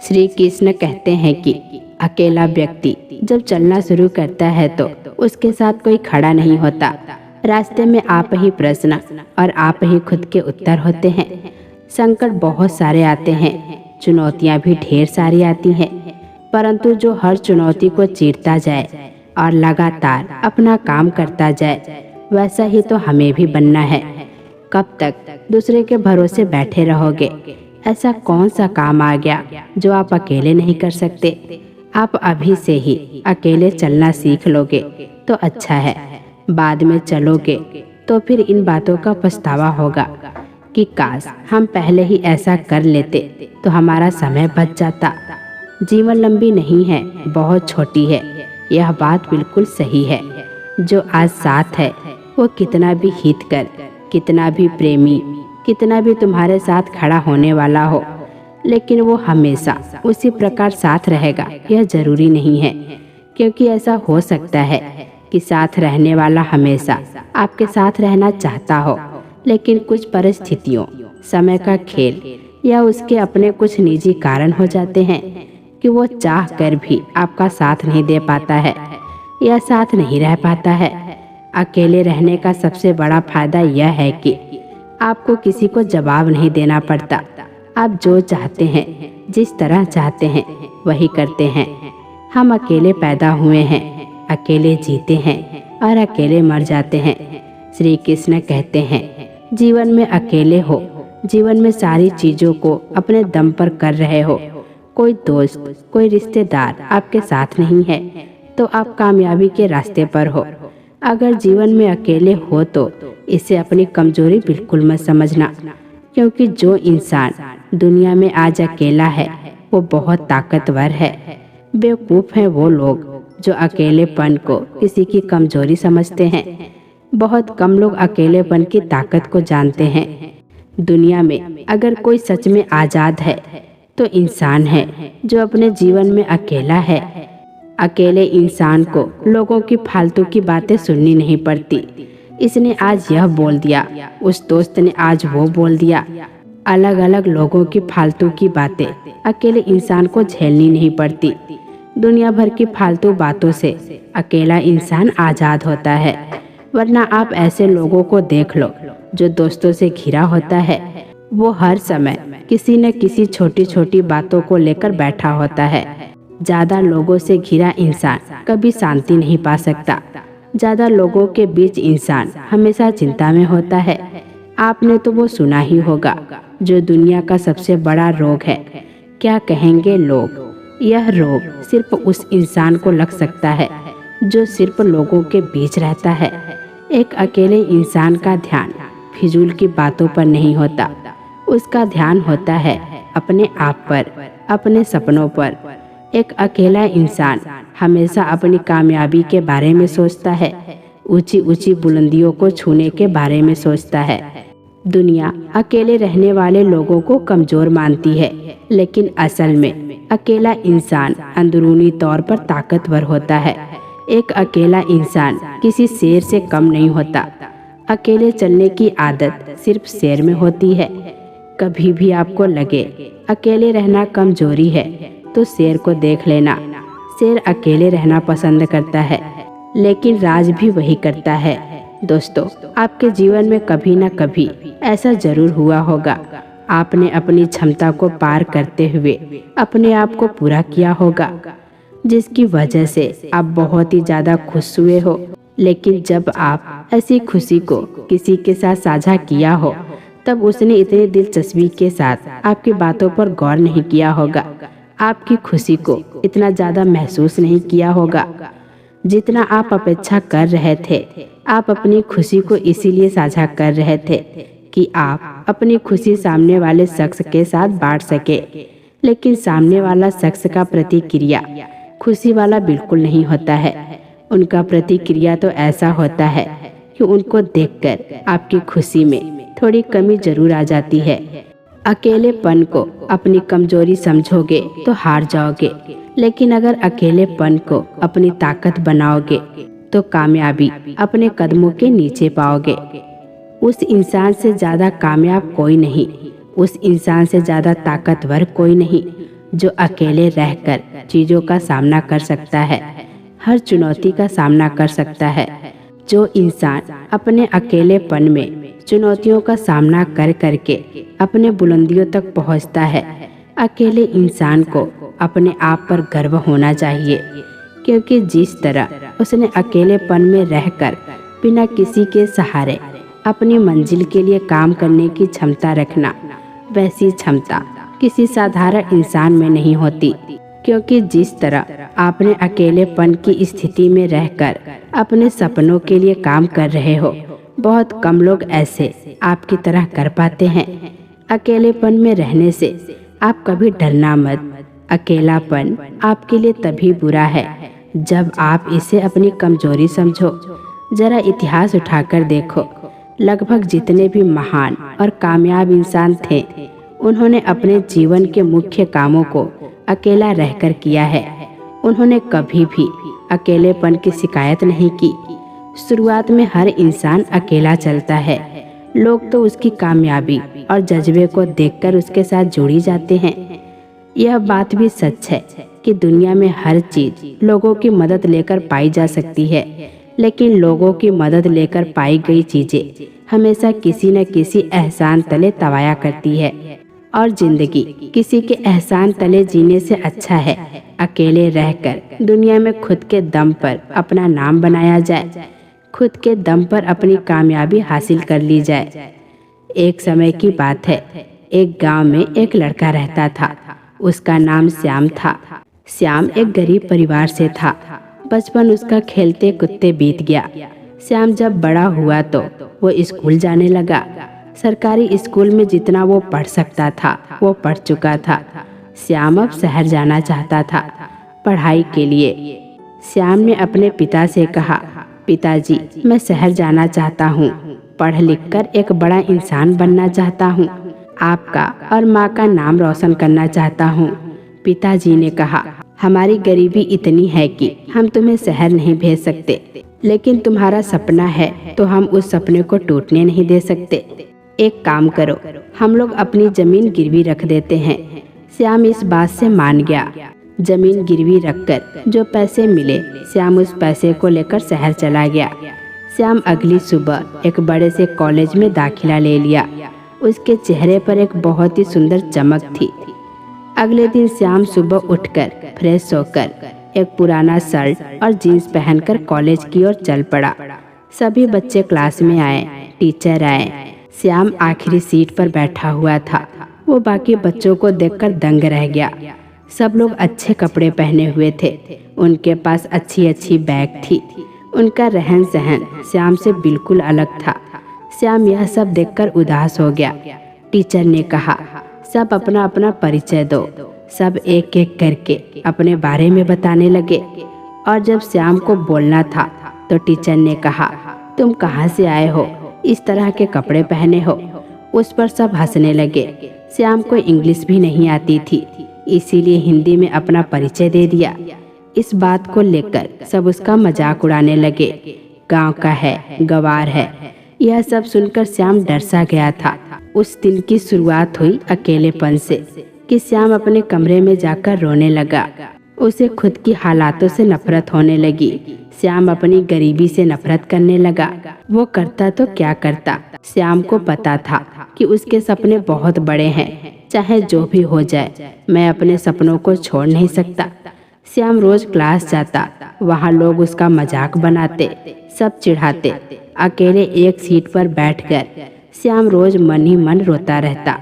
श्री कृष्ण कहते हैं कि अकेला व्यक्ति जब चलना शुरू करता है तो उसके साथ कोई खड़ा नहीं होता। रास्ते में आप ही प्रश्न और आप ही खुद के उत्तर होते हैं। संकट बहुत सारे आते हैं, चुनौतियां भी ढेर सारी आती हैं, परंतु जो हर चुनौती को चीरता जाए और लगातार अपना काम करता जाए, वैसा ही तो हमें भी बनना है। कब तक दूसरे के भरोसे बैठे रहोगे? ऐसा कौन सा काम आ गया जो आप अकेले नहीं कर सकते? आप अभी से ही अकेले चलना सीख लोगे तो अच्छा है। बाद में चलोगे तो फिर इन बातों का पछतावा होगा कि काश हम पहले ही ऐसा कर लेते तो हमारा समय बच जाता। जीवन लंबी नहीं है, बहुत छोटी है। यह बात बिल्कुल सही है। जो आज साथ है वो कितना भी हित कर, कितना भी प्रेमी, कितना भी तुम्हारे साथ खड़ा होने वाला हो, लेकिन वो हमेशा उसी प्रकार साथ रहेगा यह जरूरी नहीं है। क्योंकि ऐसा हो सकता है कि साथ रहने वाला हमेशा आपके साथ रहना चाहता हो, लेकिन कुछ परिस्थितियों, समय का खेल या उसके अपने कुछ निजी कारण हो जाते हैं कि वो चाह कर भी आपका साथ नहीं दे पाता है या साथ नहीं रह पाता है। अकेले रहने का सबसे बड़ा फायदा यह है कि आपको किसी को जवाब नहीं देना पड़ता। आप जो चाहते हैं, जिस तरह चाहते हैं, वही करते हैं। हम अकेले पैदा हुए हैं, अकेले जीते हैं और अकेले मर जाते हैं। श्री कृष्ण कहते हैं, जीवन में अकेले हो, जीवन में सारी चीजों को अपने दम पर कर रहे हो। कोई दोस्त, कोई रिश्तेदार आपके साथ नहीं है तो आप कामयाबी के रास्ते पर हो। अगर जीवन में अकेले हो तो इसे अपनी कमजोरी बिल्कुल मत समझना, क्योंकि जो इंसान दुनिया में आज अकेला है वो बहुत ताकतवर है। बेवकूफ़ हैं वो लोग जो अकेलेपन को किसी की कमजोरी समझते हैं। बहुत कम लोग अकेलेपन की ताकत को जानते हैं। दुनिया में अगर कोई सच में आज़ाद है तो इंसान है जो अपने जीवन में अकेला है। अकेले इंसान को लोगों की फालतू की बातें सुननी नहीं पड़ती। इसने आज यह बोल दिया, उस दोस्त ने आज वो बोल दिया। अलग अलग लोगों की फालतू की बातें अकेले इंसान को झेलनी नहीं पड़ती। दुनिया भर की फालतू बातों से अकेला इंसान आज़ाद होता है। वरना आप ऐसे लोगों को देख लो जो दोस्तों से घिरा होता है। वो हर समय किसी न किसी छोटी छोटी बातों को लेकर बैठा होता है। ज़्यादा लोगों से घिरा इंसान कभी शांति नहीं पा सकता। ज़्यादा लोगों के बीच इंसान हमेशा चिंता में होता है। आपने तो वो सुना ही होगा जो दुनिया का सबसे बड़ा रोग है, क्या कहेंगे लोग। यह रोग सिर्फ उस इंसान को लग सकता है जो सिर्फ लोगों के बीच रहता है। एक अकेले इंसान का ध्यान फिजूल की बातों पर नहीं होता, उसका ध्यान होता है अपने आप पर, अपने सपनों पर। एक अकेला इंसान हमेशा अपनी कामयाबी के बारे में सोचता है, ऊंची ऊंची बुलंदियों को छूने के बारे में सोचता है। दुनिया अकेले रहने वाले लोगों को कमजोर मानती है, लेकिन असल में अकेला इंसान अंदरूनी तौर पर ताकतवर होता है। एक अकेला इंसान किसी शेर से कम नहीं होता। अकेले चलने की आदत सिर्फ शेर में होती है। कभी भी आपको लगे अकेले रहना कमजोरी है तो शेर को देख लेना। शेर अकेले रहना पसंद करता है, लेकिन राज भी वही करता है। दोस्तों, आपके जीवन में कभी न कभी ऐसा जरूर हुआ होगा, आपने अपनी क्षमता को पार करते हुए अपने आप को पूरा किया होगा, जिसकी वजह से आप बहुत ही ज़्यादा खुश हुए हो। लेकिन जब आप ऐसी खुशी को किसी के साथ साझा किया हो, तब उसने इतनी दिलचस्पी के साथ आपकी बातों पर गौर नहीं किया होगा, आपकी खुशी को इतना ज़्यादा महसूस नहीं किया होगा जितना आप अपेक्षा कर रहे थे। आप अपनी खुशी को इसीलिए साझा कर रहे थे कि आप अपनी खुशी सामने वाले शख्स के साथ बांट सके, लेकिन सामने वाला शख्स का प्रतिक्रिया खुशी वाला बिल्कुल नहीं होता है। उनका प्रतिक्रिया तो ऐसा होता है कि उनको देखकर आपकी खुशी में थोड़ी कमी जरूर आ जाती है। अकेलेपन को अपनी कमजोरी समझोगे तो हार जाओगे, लेकिन अगर अकेलेपन को अपनी ताकत बनाओगे तो कामयाबी अपने कदमों के नीचे पाओगे। उस इंसान से ज़्यादा कामयाब कोई नहीं, उस इंसान से ज़्यादा ताकतवर कोई नहीं जो अकेले रहकर चीज़ों का सामना कर सकता है, हर चुनौती का सामना कर सकता है। जो इंसान अपने अकेलेपन में चुनौतियों का सामना कर करके अपने बुलंदियों तक पहुंचता है, अकेले इंसान को अपने आप पर गर्व होना चाहिए, क्योंकि जिस तरह उसने अकेलेपन में रहकर बिना किसी के सहारे अपनी मंजिल के लिए काम करने की क्षमता रखना, वैसी क्षमता किसी साधारण इंसान में नहीं होती। क्योंकि जिस तरह आपने अकेलेपन की स्थिति में रहकर अपने सपनों के लिए काम कर रहे हो, बहुत कम लोग ऐसे आपकी तरह कर पाते हैं। अकेलेपन में रहने से आप कभी डरना मत। अकेलापन आपके लिए तभी बुरा है जब आप इसे अपनी कमजोरी समझो। जरा इतिहास उठाकर देखो, लगभग जितने भी महान और कामयाब इंसान थे, उन्होंने अपने जीवन के मुख्य कामों को अकेला रहकर किया है। उन्होंने कभी भी अकेलेपन की शिकायत नहीं की। शुरुआत में हर इंसान अकेला चलता है। लोग तो उसकी कामयाबी और जज्बे को देखकर उसके साथ जुड़ी जाते हैं। यह बात भी सच है कि दुनिया में हर चीज लोगों की मदद लेकर पाई जा सकती है, लेकिन लोगों की मदद लेकर पाई गई चीजें हमेशा किसी न किसी एहसान तले तवाया करती है। और जिंदगी किसी के एहसान तले जीने से अच्छा है अकेले रहकर दुनिया में खुद के दम पर अपना नाम बनाया जाए, खुद के दम पर अपनी कामयाबी हासिल कर ली जाए। एक समय की बात है, एक गांव में एक लड़का रहता था। उसका नाम श्याम था। श्याम एक गरीब परिवार से था। बचपन उसका खेलते कुत्ते बीत गया। श्याम जब बड़ा हुआ तो वो स्कूल जाने लगा। सरकारी स्कूल में जितना वो पढ़ सकता था वो पढ़ चुका था। श्याम अब शहर जाना चाहता था पढ़ाई के लिए। श्याम ने अपने पिता से कहा, पिताजी, मैं शहर जाना चाहता हूँ, पढ़ लिख कर एक बड़ा इंसान बनना चाहता हूँ, आपका और माँ का नाम रोशन करना चाहता हूँ। पिताजी ने कहा, हमारी गरीबी इतनी है कि हम तुम्हें शहर नहीं भेज सकते, लेकिन तुम्हारा सपना है तो हम उस सपने को टूटने नहीं दे सकते। एक काम करो, हम लोग अपनी जमीन गिरवी रख देते हैं। श्याम इस बात से मान गया। जमीन गिरवी रखकर जो पैसे मिले, श्याम उस पैसे को लेकर शहर चला गया। श्याम अगली सुबह एक बड़े से कॉलेज में दाखिला ले लिया। उसके चेहरे पर एक बहुत ही सुंदर चमक थी। अगले दिन श्याम सुबह उठकर फ्रेश होकर एक पुराना शर्ट और जीन्स पहनकर कॉलेज की ओर चल पड़ा। सभी बच्चे क्लास में आए, टीचर आए। श्याम आखिरी सीट पर बैठा हुआ था। वो बाकी बच्चों को देखकर दंग रह गया। सब लोग अच्छे कपड़े पहने हुए थे। उनके पास अच्छी अच्छी बैग थी। उनका रहन सहन श्याम से बिल्कुल अलग था। श्याम यह सब देखकर उदास हो गया। टीचर ने कहा, सब अपना अपना परिचय दो। सब एक एक करके अपने बारे में बताने लगे। और जब श्याम को बोलना था तो टीचर ने कहा, तुम कहाँ से आए हो, इस तरह के कपड़े पहने हो। उस पर सब हंसने लगे। श्याम को इंग्लिश भी नहीं आती थी, इसीलिए हिंदी में अपना परिचय दे दिया। इस बात को लेकर सब उसका मजाक उड़ाने लगे। गांव का है, गंवार है। यह सब सुनकर श्याम डर सा गया था। उस दिन की शुरुआत हुई अकेलेपन से कि श्याम अपने कमरे में जाकर रोने लगा। उसे खुद की हालातों से नफरत होने लगी। श्याम अपनी गरीबी से नफरत करने लगा। वो करता तो क्या करता। श्याम को पता था कि उसके सपने बहुत बड़े हैं। चाहे जो भी हो जाए, मैं अपने सपनों को छोड़ नहीं सकता। श्याम रोज क्लास जाता। वहाँ लोग उसका मजाक बनाते, सब चिढ़ाते। अकेले एक सीट पर बैठकर श्याम रोज मन ही मन रोता रहता।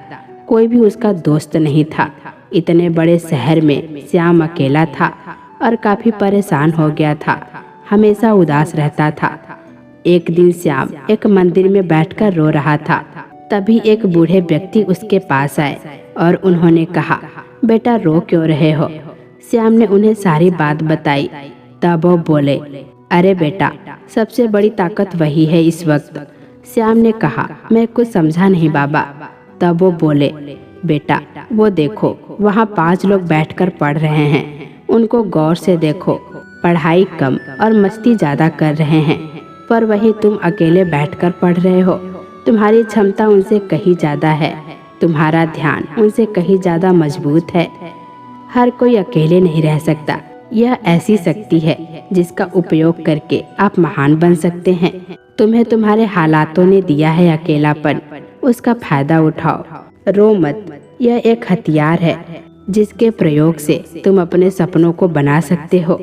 कोई भी उसका दोस्त नहीं था। इतने बड़े शहर में श्याम अकेला था और काफी परेशान हो गया था। हमेशा उदास रहता था। एक दिन श्याम एक मंदिर में बैठकर रो रहा था। तभी एक बूढ़े व्यक्ति उसके पास आए और उन्होंने कहा, बेटा रो क्यों रहे हो। श्याम ने उन्हें सारी बात बताई। तब वो बोले, अरे बेटा, सबसे बड़ी ताकत वही है इस वक्त। श्याम ने कहा, मैं कुछ समझा नहीं बाबा। तब वो बोले, बेटा वो देखो, वहाँ 5 लोग बैठकर पढ़ रहे हैं। उनको गौर से देखो, पढ़ाई कम और मस्ती ज्यादा कर रहे हैं, पर वही तुम अकेले बैठकर पढ़ रहे हो। तुम्हारी क्षमता उनसे कहीं ज्यादा है, तुम्हारा ध्यान उनसे कहीं ज्यादा मजबूत है। हर कोई अकेले नहीं रह सकता। यह ऐसी शक्ति है जिसका उपयोग करके आप महान बन सकते हैं। तुम्हें तुम्हारे हालातों ने दिया है अकेलापन, उसका फायदा उठाओ। रो मत, यह एक हथियार है जिसके प्रयोग से तुम अपने सपनों को बना सकते हो।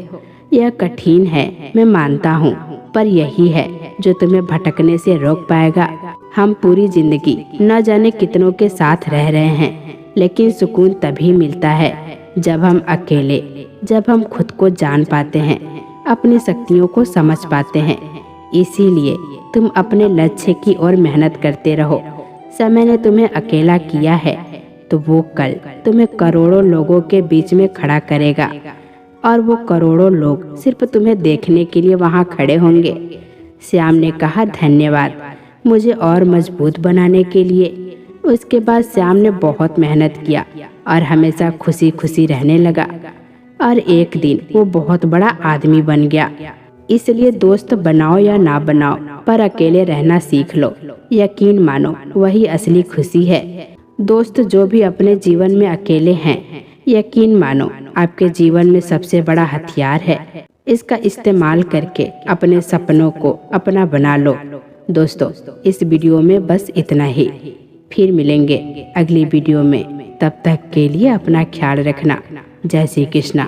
यह कठिन है, मैं मानता हूँ, पर यही है जो तुम्हें भटकने से रोक पाएगा। हम पूरी जिंदगी न जाने कितनों के साथ रह रहे हैं, लेकिन सुकून तभी मिलता है जब हम अकेले, जब हम खुद को जान पाते हैं, अपनी शक्तियों को समझ पाते हैं। इसीलिए तुम अपने लक्ष्य की ओर मेहनत करते रहो। समय ने तुम्हें अकेला किया है तो वो कल तुम्हें करोड़ों लोगों के बीच में खड़ा करेगा, और वो करोड़ों लोग सिर्फ तुम्हें देखने के लिए वहाँ खड़े होंगे। श्याम ने कहा, धन्यवाद मुझे और मजबूत बनाने के लिए। उसके बाद श्याम ने बहुत मेहनत किया और हमेशा खुशी खुशी रहने लगा, और एक दिन वो बहुत बड़ा आदमी बन गया। इसलिए दोस्त बनाओ या ना बनाओ, पर अकेले रहना सीख लो। यकीन मानो, वही असली खुशी है। दोस्त जो भी अपने जीवन में अकेले हैं, यकीन मानो आपके जीवन में सबसे बड़ा हथियार है। इसका इस्तेमाल करके अपने सपनों को अपना बना लो। दोस्तों, इस वीडियो में बस इतना ही। फिर मिलेंगे अगली वीडियो में। तब तक के लिए अपना ख्याल रखना। जय श्री कृष्णा।